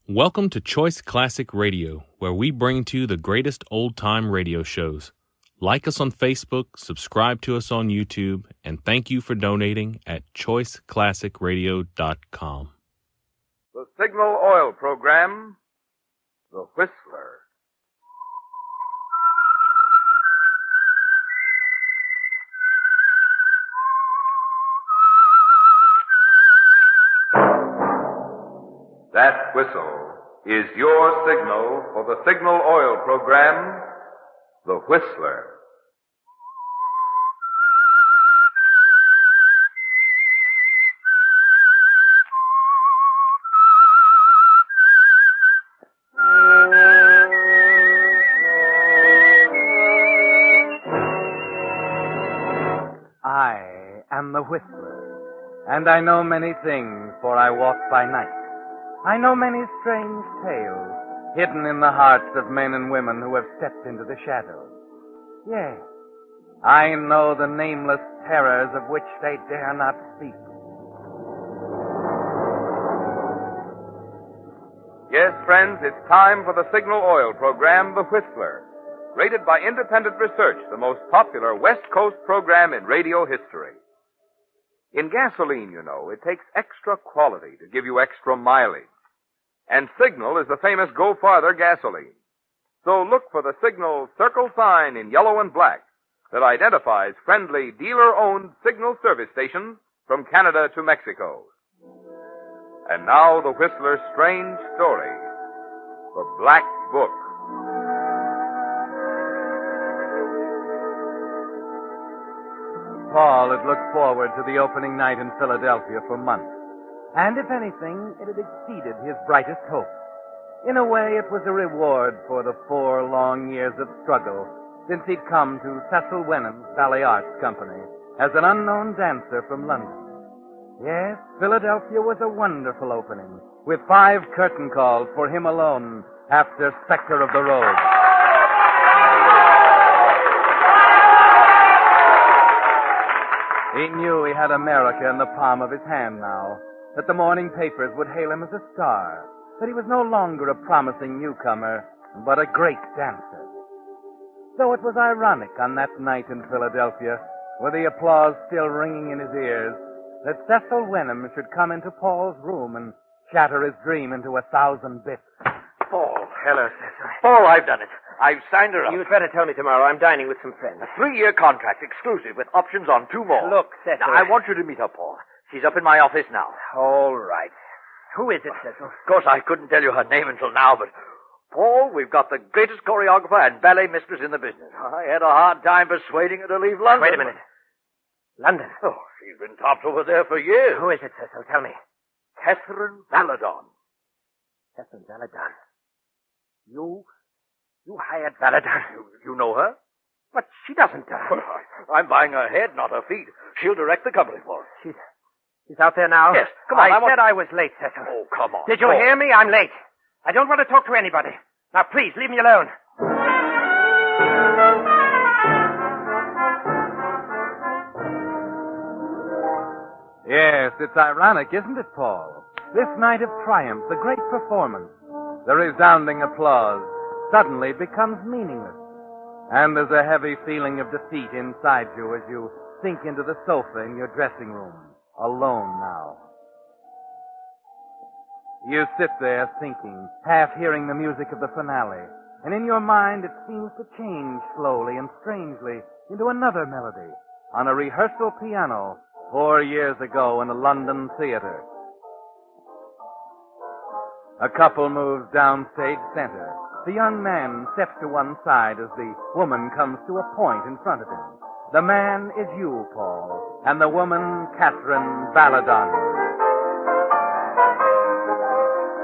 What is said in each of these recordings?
Welcome to Choice Classic Radio, where we bring to you the greatest old-time radio shows. Like us on Facebook, subscribe to us on YouTube, and thank you for donating at choiceclassicradio.com. The Signal Oil Program, The Whistler. That whistle is your signal for the Signal Oil Program, The Whistler. I am the Whistler, and I know many things, for I walk by night. I know many strange tales hidden in the hearts of men and women who have stepped into the shadows. Yes, I know the nameless terrors of which they dare not speak. Yes, friends, it's time for the Signal Oil Program, The Whistler. Rated by independent research, the most popular West Coast program in radio history. In gasoline, you know, it takes extra quality to give you extra mileage. And Signal is the famous Go Farther gasoline. So look for the Signal circle sign in yellow and black that identifies friendly dealer-owned Signal service stations from Canada to Mexico. And now the Whistler's strange story, The Black Book. Paul had looked forward to the opening night in Philadelphia for months. And if anything, it had exceeded his brightest hopes. In a way, it was a reward for the 4 long years of struggle since he'd come to Cecil Wenham's Ballet Arts Company as an unknown dancer from London. Yes, Philadelphia was a wonderful opening, with 5 curtain calls for him alone after Spectre of the Road. He knew he had America in the palm of his hand now, that the morning papers would hail him as a star, that he was no longer a promising newcomer, but a great dancer. So it was ironic on that night in Philadelphia, with the applause still ringing in his ears, that Cecil Wenham should come into Paul's room and shatter his dream into 1,000 bits. Paul. Hello, Cecil. Paul, I've done it. I've signed her up. You'd better tell me tomorrow. I'm dining with some friends. A 3-year contract, exclusive, with options on 2 more. Look, Cecil. Now, I want you to meet her, Paul. She's up in my office now. All right. Who is it, Cecil? Of course, I couldn't tell you her name until now, but... Paul, we've got the greatest choreographer and ballet mistress in the business. I had a hard time persuading her to leave London. Wait a minute. London? Oh, she's been topped over there for years. Who is it, Cecil? Tell me. Catherine Valadon. Catherine Valadon. You hired Valadon? You know her? But she doesn't dance. Well, I'm buying her head, not her feet. She'll direct the company for us. She's out there now? Yes. Come on, I said I was late, Cecil. Oh, come on. Did you hear me? I'm late. I don't want to talk to anybody. Now, please, leave me alone. Yes, it's ironic, isn't it, Paul? This night of triumph, the great performance, the resounding applause, suddenly becomes meaningless. And there's a heavy feeling of defeat inside you as you sink into the sofa in your dressing room, alone now. You sit there thinking, half hearing the music of the finale, and in your mind it seems to change slowly and strangely into another melody on a rehearsal piano 4 years ago in a London theater. A couple moves down stage center. The young man steps to one side as the woman comes to a point in front of him. The man is you, Paul, and the woman, Catherine Valadon.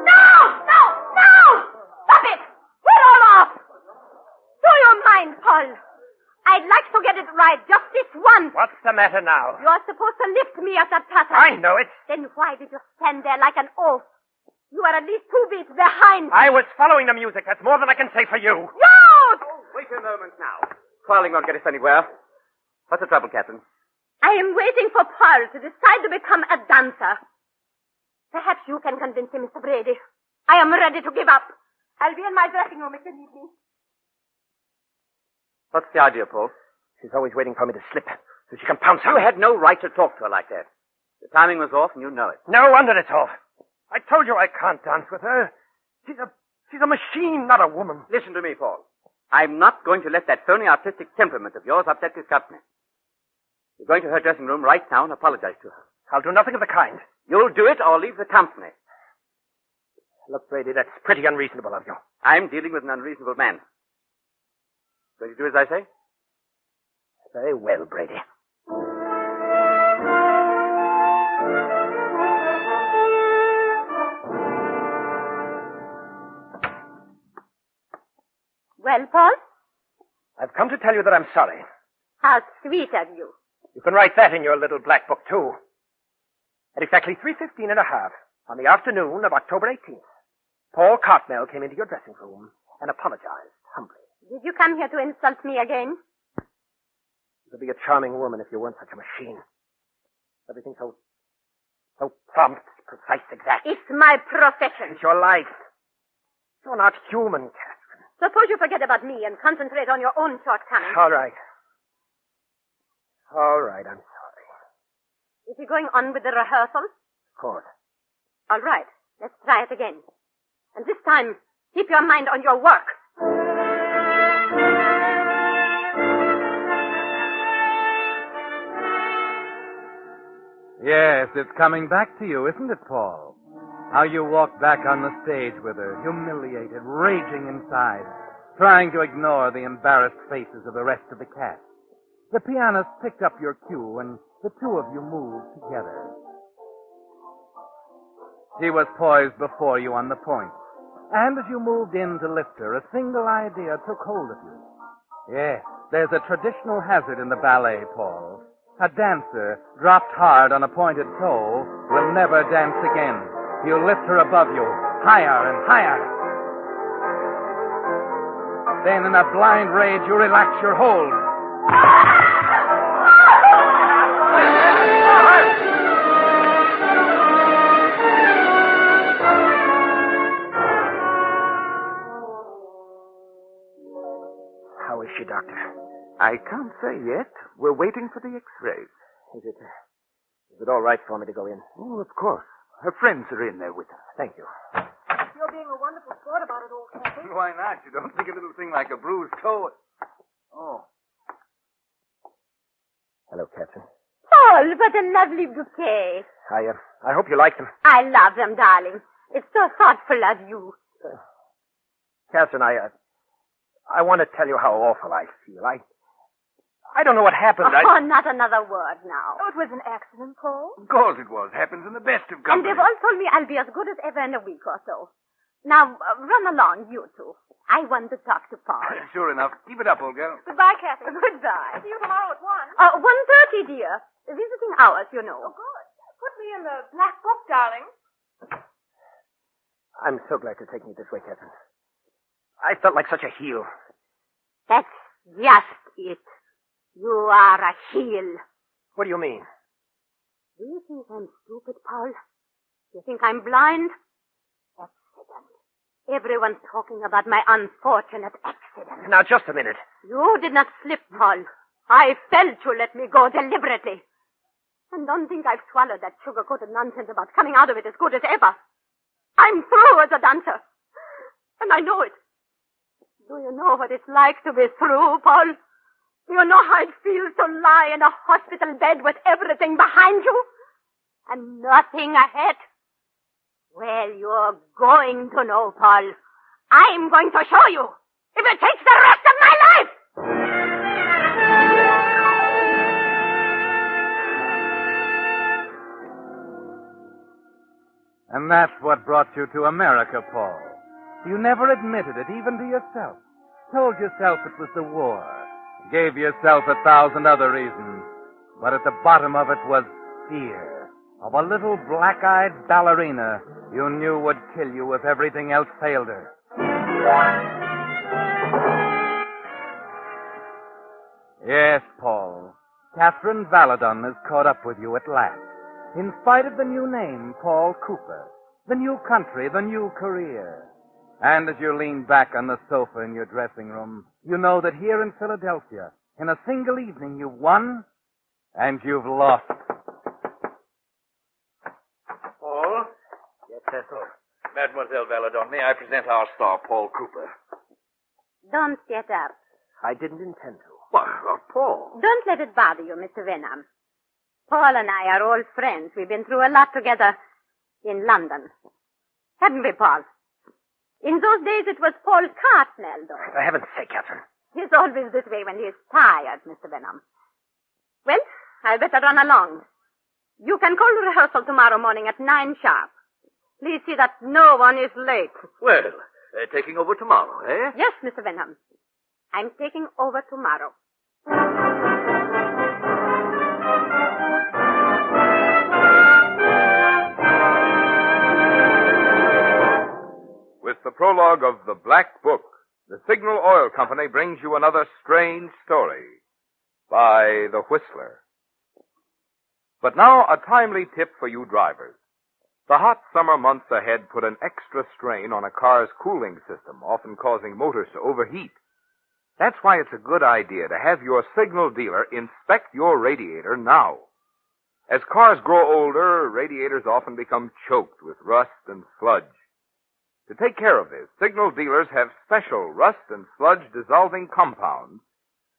No! Stop it! We're all off! Throw your mind, Paul. I'd like to get it right just this once. What's the matter now? You're supposed to lift me at that pattern. I know it. Then why did you stand there like an oaf? You are at least 2 beats behind. I was following the music. That's more than I can say for you. No! Wait a moment now. Quarreling won't get us anywhere. What's the trouble, Catherine? I am waiting for Paul to decide to become a dancer. Perhaps you can convince him, Mr. Brady. I am ready to give up. I'll be in my dressing room if you need me. What's the idea, Paul? She's always waiting for me to slip so she can pounce on You me. had no right to talk to her like that. The timing was off, and you know it. No wonder it's off. I told you I can't dance with her. She's a machine, not a woman. Listen to me, Paul. I'm not going to let that phony artistic temperament of yours upset this company. You're going to her dressing room right now and apologize to her. I'll do nothing of the kind. You'll do it or leave the company. Look, Brady, that's pretty unreasonable of you. I'm dealing with an unreasonable man. Going to do as I say? Very well, Brady. Well, Paul? I've come to tell you that I'm sorry. How sweet of you. You can write that in your little black book, too. At exactly 3:15 and a half, on the afternoon of October 18th, Paul Cartmel came into your dressing room and apologized humbly. Did you come here to insult me again? You'd be a charming woman if you weren't such a machine. Everything so prompt, precise, exact. It's my profession. It's your life. You're not human, Catherine. Suppose you forget about me and concentrate on your own shortcomings. All right. I'm sorry. Is he going on with the rehearsal? Of course. All right. Let's try it again. And this time, keep your mind on your work. Yes, it's coming back to you, isn't it, Paul? How you walked back on the stage with her, humiliated, raging inside, trying to ignore the embarrassed faces of the rest of the cast. The pianist picked up your cue, and the two of you moved together. She was poised before you on the point, and as you moved in to lift her, a single idea took hold of you. Yes, there's a traditional hazard in the ballet, Paul. A dancer, dropped hard on a pointed toe, will never dance again. You lift her above you, higher and higher. Then in a blind rage, you relax your hold. How is she, Doctor? I can't say yet. We're waiting for the x-rays. Is it all right for me to go in? Oh, of course. Her friends are in there with her. Thank you. You're being a wonderful sport about it all, Kathy. Why not? You don't think a little thing like a bruised toe... Oh. Hello, Catherine. Paul, what a lovely bouquet. I hope you like them. I love them, darling. It's so thoughtful of you. Catherine, I want to tell you how awful I feel. I don't know what happened. Oh, not another word now. Oh, it was an accident, Paul. Of course it was. Happens in the best of And company. they've all told me I'll be as good as ever in a week or so. Now, run along, you two. I want to talk to Paul. Sure enough. Keep it up, old girl. Goodbye, Kathy. Goodbye. See you tomorrow at 1. 1:30, dear. Visiting hours, you know. Oh, good. Put me in the black book, darling. I'm so glad to take me this way, Catherine. I felt like such a heel. That's just it. You are a heel. What do you mean? Do you think I'm stupid, Paul? Do you think I'm blind? Accident. Everyone's talking about my unfortunate accident. Now, just a minute. You did not slip, Paul. I felt you let me go deliberately. And don't think I've swallowed that sugar-coated nonsense about coming out of it as good as ever. I'm through as a dancer. And I know it. Do you know what it's like to be through, Paul? Do you know how it feels to lie in a hospital bed with everything behind you and nothing ahead? Well, you're going to know, Paul. I'm going to show you, if it takes the rest of my life! And that's what brought you to America, Paul. You never admitted it, even to yourself. Told yourself it was the war. Gave yourself 1,000 other reasons. But at the bottom of it was fear of a little black-eyed ballerina you knew would kill you if everything else failed her. Yes, Paul. Catherine Valadon has caught up with you at last. In spite of the new name, Paul Cooper. the new country, the new career. And as you lean back on the sofa in your dressing room, you know that here in Philadelphia, in a single evening, you've won and you've lost. Paul? Yes, Cecil. Mademoiselle Valadon, may I present our star, Paul Cooper? Don't get up. I didn't intend to. Why, Paul. Don't let it bother you, Mr. Wenham. Paul and I are old friends. We've been through a lot together in London. Haven't we, Paul? In those days, it was Paul Cartnell, though. For heaven's sake, Catherine. He's always this way when he's tired, Mr. Wenham. Well, I'll better run along. You can call the rehearsal tomorrow morning at 9 sharp. Please see that no one is late. Well, taking over tomorrow, eh? Yes, Mr. Wenham. I'm taking over tomorrow. With the prologue of The Black Book, the Signal Oil Company brings you another strange story by The Whistler. But now, a timely tip for you drivers. The hot summer months ahead put an extra strain on a car's cooling system, often causing motors to overheat. That's why it's a good idea to have your Signal dealer inspect your radiator now. As cars grow older, radiators often become choked with rust and sludge. To take care of this, Signal dealers have special rust and sludge dissolving compounds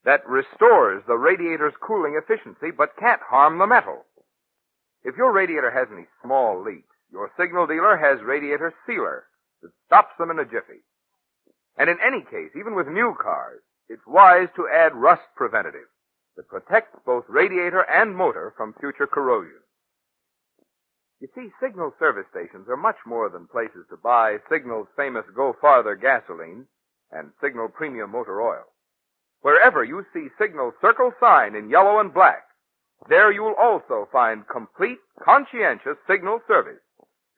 that restores the radiator's cooling efficiency but can't harm the metal. If your radiator has any small leaks, your Signal dealer has radiator sealer that stops them in a jiffy. And in any case, even with new cars, it's wise to add rust preventative that protects both radiator and motor from future corrosion. You see, Signal service stations are much more than places to buy Signal's famous Go Farther gasoline and Signal Premium Motor Oil. Wherever you see Signal's circle sign in yellow and black, there you'll also find complete, conscientious Signal service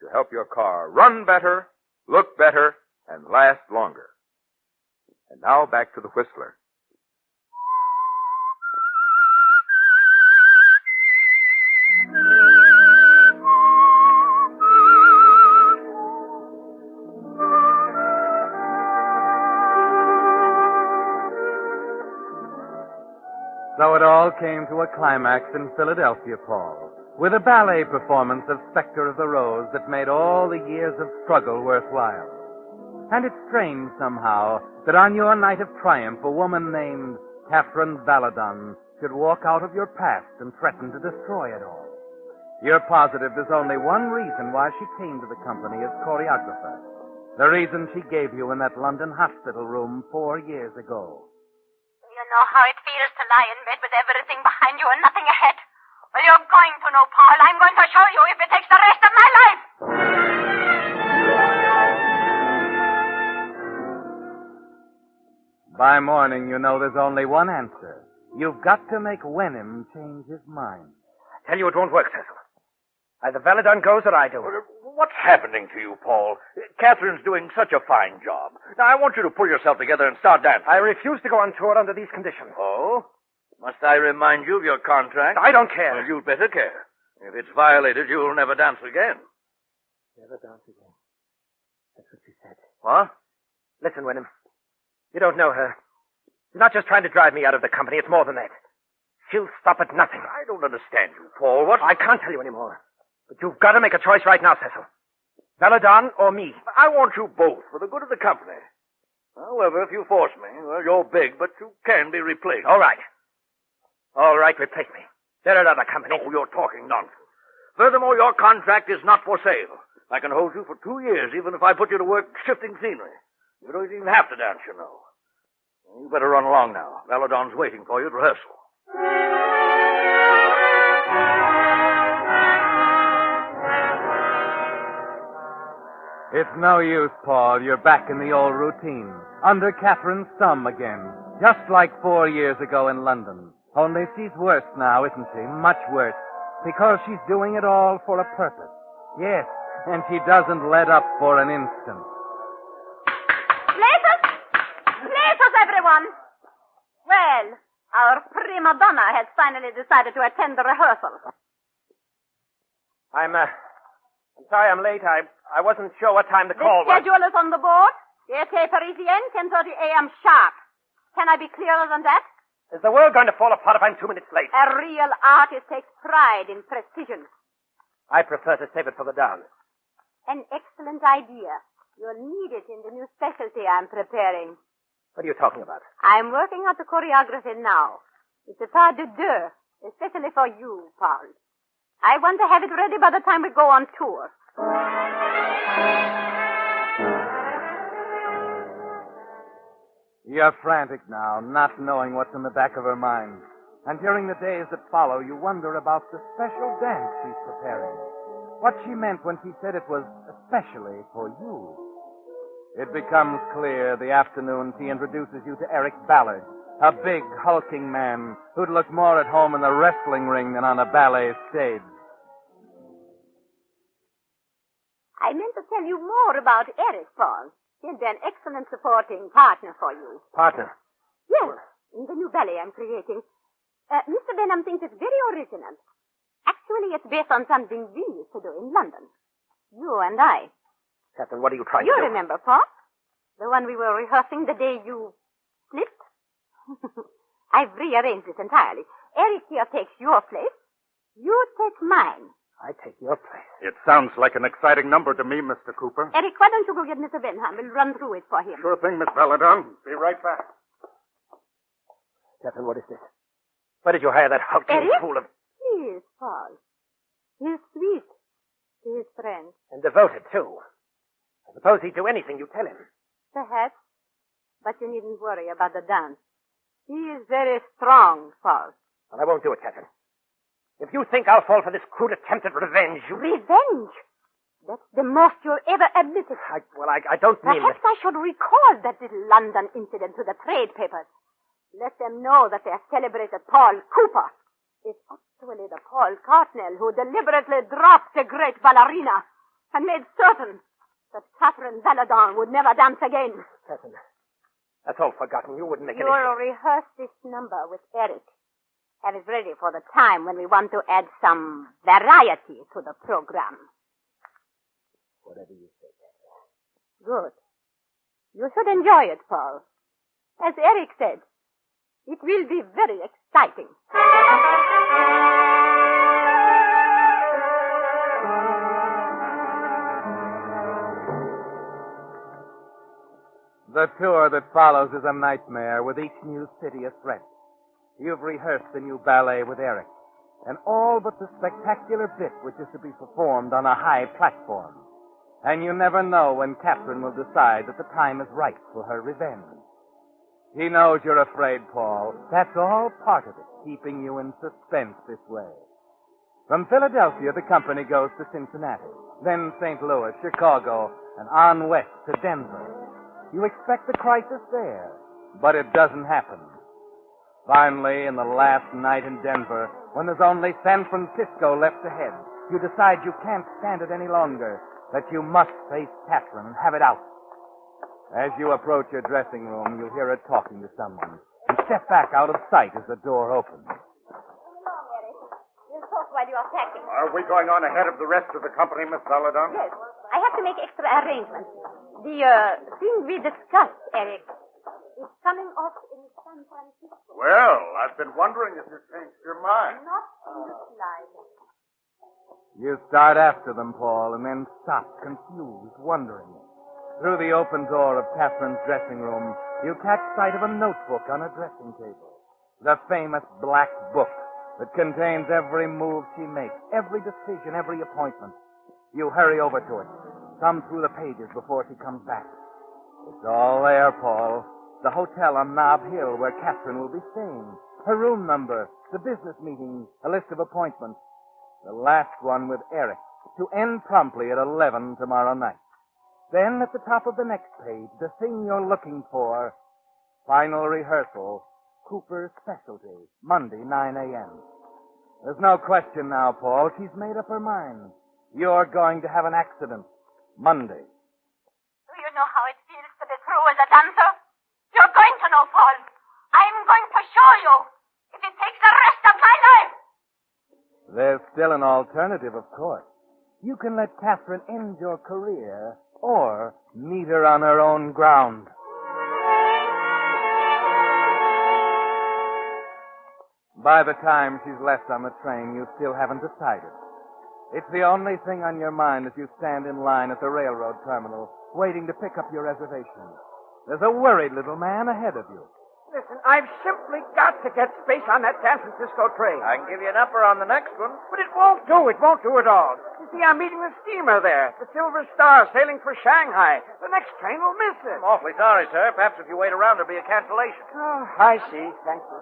to help your car run better, look better, and last longer. And now back to the Whistler. So it all came to a climax in Philadelphia, Paul, with a ballet performance of Spectre of the Rose that made all the years of struggle worthwhile. And it's strange somehow that on your night of triumph, a woman named Catherine Valadon should walk out of your past and threaten to destroy it all. You're positive there's only one reason why she came to the company as choreographer. The reason she gave you in that London hospital room 4 years ago. You know how it feels to lie in bed with everything behind you and nothing ahead. Well, you're going to know, Paul. I'm going to show you if it takes the rest of my life. By morning, you know there's only one answer. You've got to make Wenham change his mind. I tell you it won't work, Cecil. Either Valadon goes or I do. What's happening to you, Paul? Catherine's doing such a fine job. Now, I want you to pull yourself together and start dancing. I refuse to go on tour under these conditions. Oh? Must I remind you of your contract? I don't care. Well, you'd better care. If it's violated, you'll never dance again. Never dance again. That's what she said. What? Listen, Wenham. You don't know her. She's not just trying to drive me out of the company. It's more than that. She'll stop at nothing. I don't understand you, Paul. What? I can't tell you anymore. But you've got to make a choice right now, Cecil. Valadon or me. I want you both for the good of the company. However, if you force me, well, you're big, but you can be replaced. All right. All right, replace me. There are other companies. Oh, you're talking nonsense. Furthermore, your contract is not for sale. I can hold you for 2 years, even if I put you to work shifting scenery. You don't even have to dance, you know. You better run along now. Valadon's waiting for you at rehearsal. It's no use, Paul. You're back in the old routine. Under Catherine's thumb again. Just like 4 years ago in London. Only she's worse now, isn't she? Much worse. Because she's doing it all for a purpose. Yes, and she doesn't let up for an instant. Places! Places, everyone! Well, our prima donna has finally decided to attend the rehearsal. I'm sorry I'm late. I wasn't sure what time the The call was. schedule is on the board. Theatre Parisienne, 10:30 a.m. sharp. Can I be clearer than that? Is the world going to fall apart if I'm 2 minutes late? A real artist takes pride in precision. I prefer to save it for the dance. An excellent idea. You'll need it in the new specialty I'm preparing. What are you talking about? I'm working out the choreography now. It's a pas de deux, especially for you, Paul. I want to have it ready by the time we go on tour. You're frantic now, not knowing what's in the back of her mind. And during the days that follow, you wonder about the special dance she's preparing. What she meant when she said it was especially for you. It becomes clear the afternoon she introduces you to Eric Ballard, a big, hulking man who'd look more at home in the wrestling ring than on a ballet stage. I meant to tell you more about Eric, Paul. He'll be an excellent supporting partner for you. Partner? Yes, in the new ballet I'm creating. Mr. Benham thinks it's very original. Actually, it's based on something we used to do in London. You and I. Captain, what are you trying You to do? remember, Paul? The one we were rehearsing the day you slipped? I've rearranged it entirely. Eric here takes your place. You take mine. I take your place. It sounds like an exciting number to me, Mr. Cooper. Eric, why don't you go get Mr. Benham? We'll run through it for him. Sure thing, Miss Belladon. Be right back. Captain, what is this? Where did you hire that hulking Eric? fool of... He is, Paul. He's sweet to his friends. And devoted, too. I suppose he'd do anything you tell him. Perhaps. But you needn't worry about the dance. He is very strong, Paul. Well, I won't do it, Captain. If you think I'll fall for this crude attempt at revenge, you... Revenge? That's the most you'll ever admit it. I don't mean Perhaps I should recall that little London incident to the trade papers. Let them know that they celebrated Paul Cooper. It's actually the Paul Cartnell who deliberately dropped the great ballerina and made certain that Catherine Valladon would never dance again. Captain, that's all forgotten. You wouldn't make any... You'll rehearse this number with Eric. Have it ready for the time when we want to add some variety to the program. Whatever you say, Captain. Good. You should enjoy it, Paul. As Eric said, it will be very exciting. The tour that follows is a nightmare, with each new city a threat. You've rehearsed the new ballet with Eric, and all but the spectacular bit which is to be performed on a high platform. And you never know when Catherine will decide that the time is right for her revenge. He knows you're afraid, Paul. That's all part of it, keeping you in suspense this way. From Philadelphia, the company goes to Cincinnati, then St. Louis, Chicago, and on west to Denver. You expect the crisis there, but it doesn't happen. Finally, in the last night in Denver, when there's only San Francisco left ahead, you decide you can't stand it any longer, that you must face Catherine and have it out. As you approach your dressing room, you hear her talking to someone. You step back out of sight as the door opens. Come along, Eric. We'll talk while you are packing. Are we going on ahead of the rest of the company, Miss Belladon? Yes. I have to make extra arrangements. The thing we discussed, Eric, is coming off in San Francisco. Well, I've been wondering if you changed your mind. Not in the slightest. You start after them, Paul, and then stop, confused, wondering. Through the open door of Catherine's dressing room, you catch sight of a notebook on her dressing table. The famous black book that contains every move she makes, every decision, every appointment. You hurry over to it, thumb through the pages before she comes back. It's all there, Paul. The hotel on Nob Hill where Catherine will be staying. Her room number, the business meetings, a list of appointments. The last one with Eric, to end promptly at 11 tomorrow night. Then at the top of the next page, the thing you're looking for, final rehearsal, Cooper's Specialty, Monday, 9 a.m. There's no question now, Paul. She's made up her mind. You're going to have an accident. Monday. Do you know how it feels to be through as a dancer? You're going to know, Paul. I'm going to show you. If it takes the rest of my life. There's still an alternative, of course. You can let Catherine end your career or meet her on her own ground. By the time she's left on the train, you still haven't decided. It's the only thing on your mind as you stand in line at the railroad terminal, waiting to pick up your reservation. There's a worried little man ahead of you. Listen, I've simply got to get space on that San Francisco train. I can give you an upper on the next one. But it won't do. It won't do at all. You see, I'm meeting the steamer there, the Silver Star, sailing for Shanghai. The next train will miss it. I'm awfully sorry, sir. Perhaps if you wait around, there'll be a cancellation. Oh, I see. Thank you.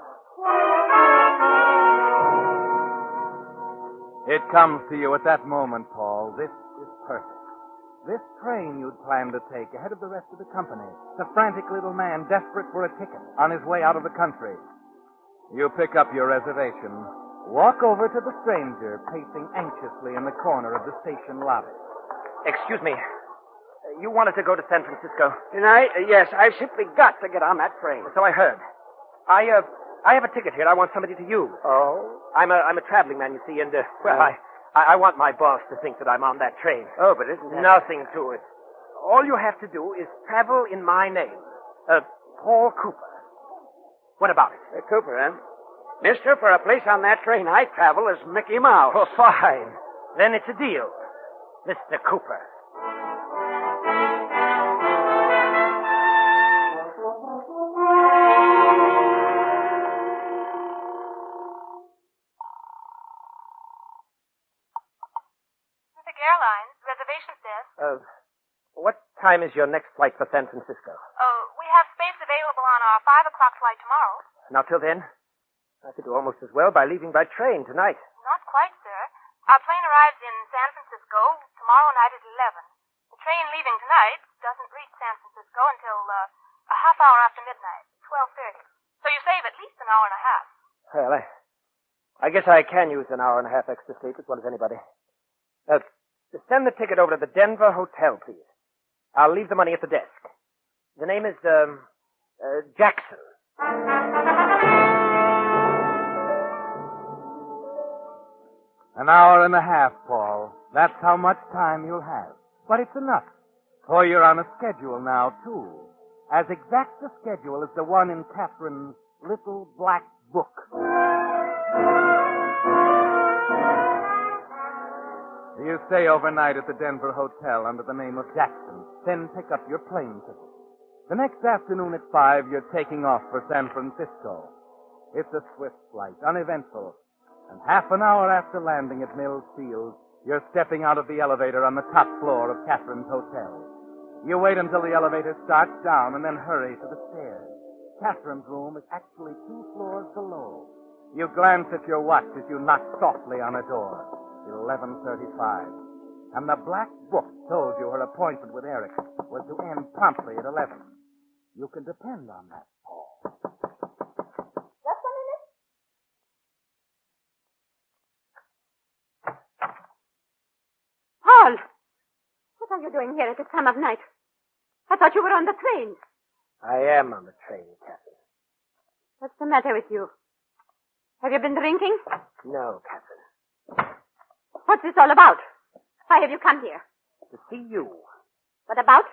It comes to you at that moment, Paul. This is perfect. This train you'd planned to take ahead of the rest of the company. The frantic little man desperate for a ticket on his way out of the country. You pick up your reservation, walk over to the stranger pacing anxiously in the corner of the station lobby. Excuse me. You wanted to go to San Francisco? Tonight? Yes, I've simply got to get on that train. So I heard. I have a ticket here I want somebody to use. Oh? I'm a traveling man, you see, and, I want my boss to think that I'm on that train. Oh, but isn't that... Nothing to it. All you have to do is travel in my name. Paul Cooper. What about it? Cooper, huh? Mister, for a place on that train, I travel as Mickey Mouse. Oh, fine. Then it's a deal. Mr. Cooper. Airlines, reservation desk. What time is your next flight for San Francisco? We have space available on our 5 o'clock flight tomorrow. Now, till then, I could do almost as well by leaving by train tonight. Not quite, sir. Our plane arrives in San Francisco tomorrow night at 11. The train leaving tonight doesn't reach San Francisco until a half hour after midnight, 12:30. So you save at least an hour and a half. Well, I guess I can use an hour and a half extra sleep as well as anybody. Send the ticket over to the Denver Hotel, please. I'll leave the money at the desk. The name is, Jackson. An hour and a half, Paul. That's how much time you'll have. But it's enough. For you're on a schedule now, too. As exact a schedule as the one in Catherine's little black book. You stay overnight at the Denver Hotel under the name of Jackson, then pick up your plane ticket. The next afternoon at 5, you're taking off for San Francisco. It's a swift flight, uneventful. And half an hour after landing at Mills Field, you're stepping out of the elevator on the top floor of Catherine's hotel. You wait until the elevator starts down and then hurry to the stairs. Catherine's room is actually 2 floors below. You glance at your watch as you knock softly on a door. 11:35. And the black book told you her appointment with Eric was to end promptly at 11. You can depend on that, Paul. Just a minute. Paul! What are you doing here at this time of night? I thought you were on the train. I am on the train, Catherine. What's the matter with you? Have you been drinking? No, Catherine. What's this all about? Why have you come here? To see you. What about?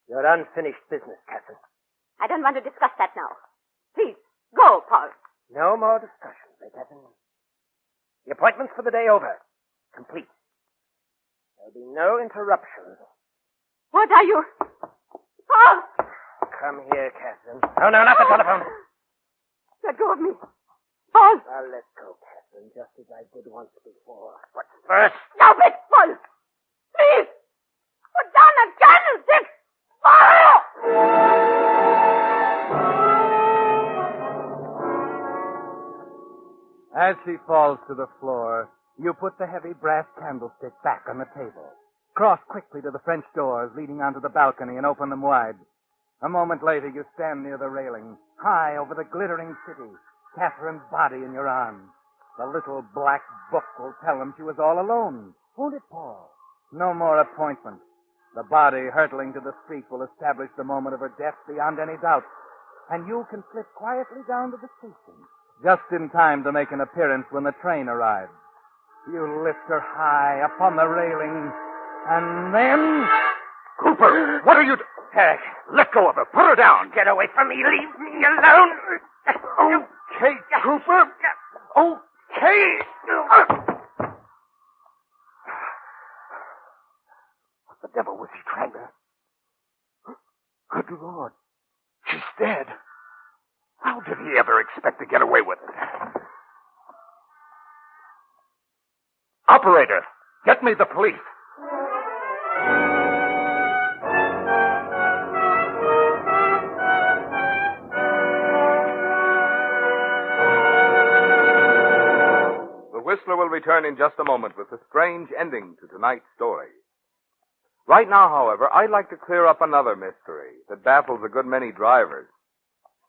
Your unfinished business, Catherine. I don't want to discuss that now. Please, go, Paul. No more discussions, Catherine. The appointment's for the day over. Complete. There'll be no interruptions. What are you? Paul! Come here, Catherine. Oh, no, not the telephone. Let go of me. Paul! I'll let go, Catherine, just as I did once before. But first... Stop it, Paul! Please! Put down the candlestick! Paul! As she falls to the floor, you put the heavy brass candlestick back on the table. Cross quickly to the French doors leading onto the balcony and open them wide. A moment later, you stand near the railing, high over the glittering city, Catherine's body in your arms. The little black book will tell them she was all alone. Won't it, Paul? No more appointment. The body hurtling to the street will establish the moment of her death beyond any doubt. And you can slip quietly down to the station, just in time to make an appearance when the train arrives. You lift her high up on the railing, and then... Cooper, what are you doing? Heck, Let go of her. Put her down. Get away from me. Leave me alone. Okay, Cooper. Okay. What the devil was he trying to... Good Lord. She's dead. How did he ever expect to get away with it? Operator, get me the police. The Whistler will return in just a moment with a strange ending to tonight's story. Right now, however, I'd like to clear up another mystery that baffles a good many drivers.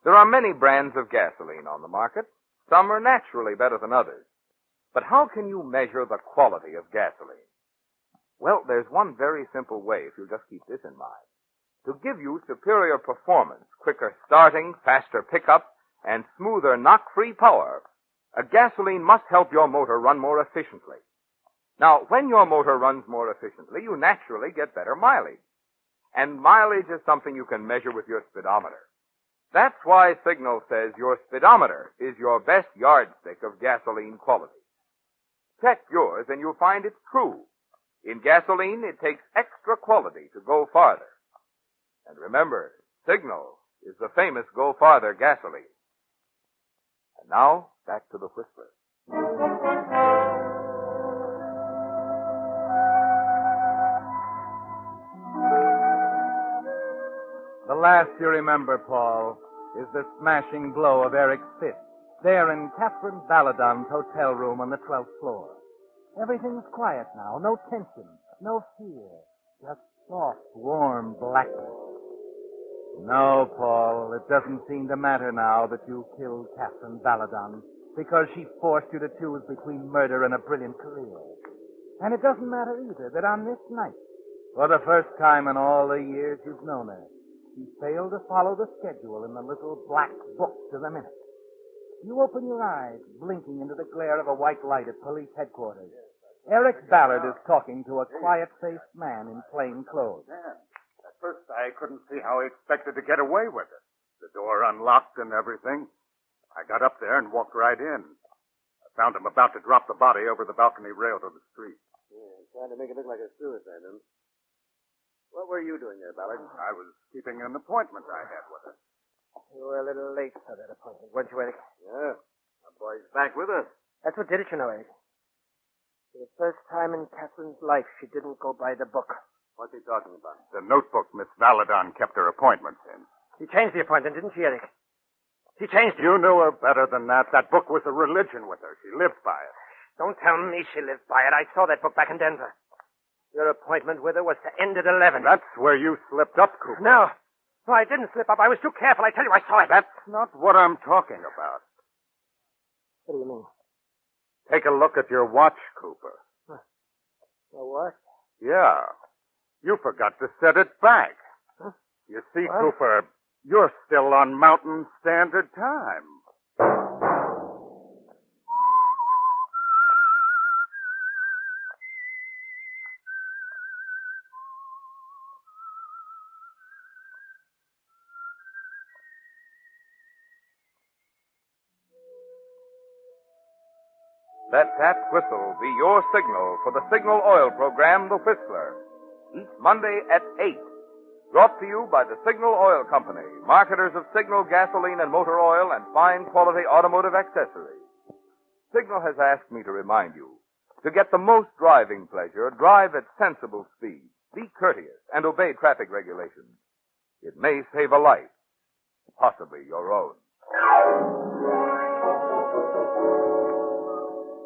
There are many brands of gasoline on the market. Some are naturally better than others. But how can you measure the quality of gasoline? Well, there's one very simple way, if you'll just keep this in mind. To give you superior performance, quicker starting, faster pickup, and smoother knock-free power, a gasoline must help your motor run more efficiently. Now, when your motor runs more efficiently, you naturally get better mileage. And mileage is something you can measure with your speedometer. That's why Signal says your speedometer is your best yardstick of gasoline quality. Check yours and you'll find it's true. In gasoline, it takes extra quality to go farther. And remember, Signal is the famous Go Farther gasoline. And now, back to the Whistler. The last you remember, Paul, is the smashing blow of Eric's fist there in Catherine Baladon's hotel room on the 12th floor. Everything's quiet now. No tension, no fear. Just soft, warm blackness. No, Paul, it doesn't seem to matter now that you killed Catherine Baladon because she forced you to choose between murder and a brilliant career. And it doesn't matter either that on this night, for the first time in all the years you've known her, she failed to follow the schedule in the little black book to the minute. You open your eyes, blinking into the glare of a white light at police headquarters. Eric Ballard is talking to a quiet-faced man in plain clothes. At first, I couldn't see how he expected to get away with it. The door unlocked and everything. I got up there and walked right in. I found him about to drop the body over the balcony rail to the street. Yeah, trying to make it look like a suicide, huh? What were you doing there, Ballard? I was keeping an appointment I had with her. You were a little late for that appointment, weren't you, Eric? Yeah. Our boy's back with us. That's what did it, you know, Eric. For the first time in Catherine's life, she didn't go by the book. What's he talking about? The notebook Miss Valadon kept her appointments in. She changed the appointment, didn't she, Eric? She changed it. You knew her better than that. That book was a religion with her. She lived by it. Don't tell me she lived by it. I saw that book back in Denver. Your appointment with her was to end at 11. That's where you slipped up, Cooper. No. No, I didn't slip up. I was too careful. I tell you, I saw it. That's not what I'm talking about. What do you mean? Take a look at your watch, Cooper. A what? Yeah. You forgot to set it back. Huh? You see, What? Cooper, you're still on Mountain Standard Time. Let that whistle be your signal for the Signal Oil program, The Whistler. Each Monday at 8. Brought to you by the Signal Oil Company, marketers of Signal gasoline and motor oil and fine quality automotive accessories. Signal has asked me to remind you, to get the most driving pleasure, drive at sensible speed, be courteous, and obey traffic regulations. It may save a life, possibly your own.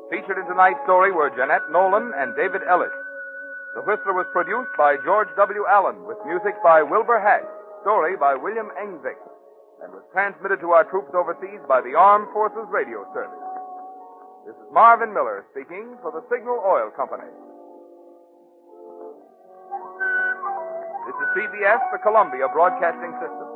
Featured in tonight's story were Jeanette Nolan and David Ellis. The Whistler was produced by George W. Allen with music by Wilbur Hatch, story by William Engvik, and was transmitted to our troops overseas by the Armed Forces Radio Service. This is Marvin Miller speaking for the Signal Oil Company. This is CBS, the Columbia Broadcasting System.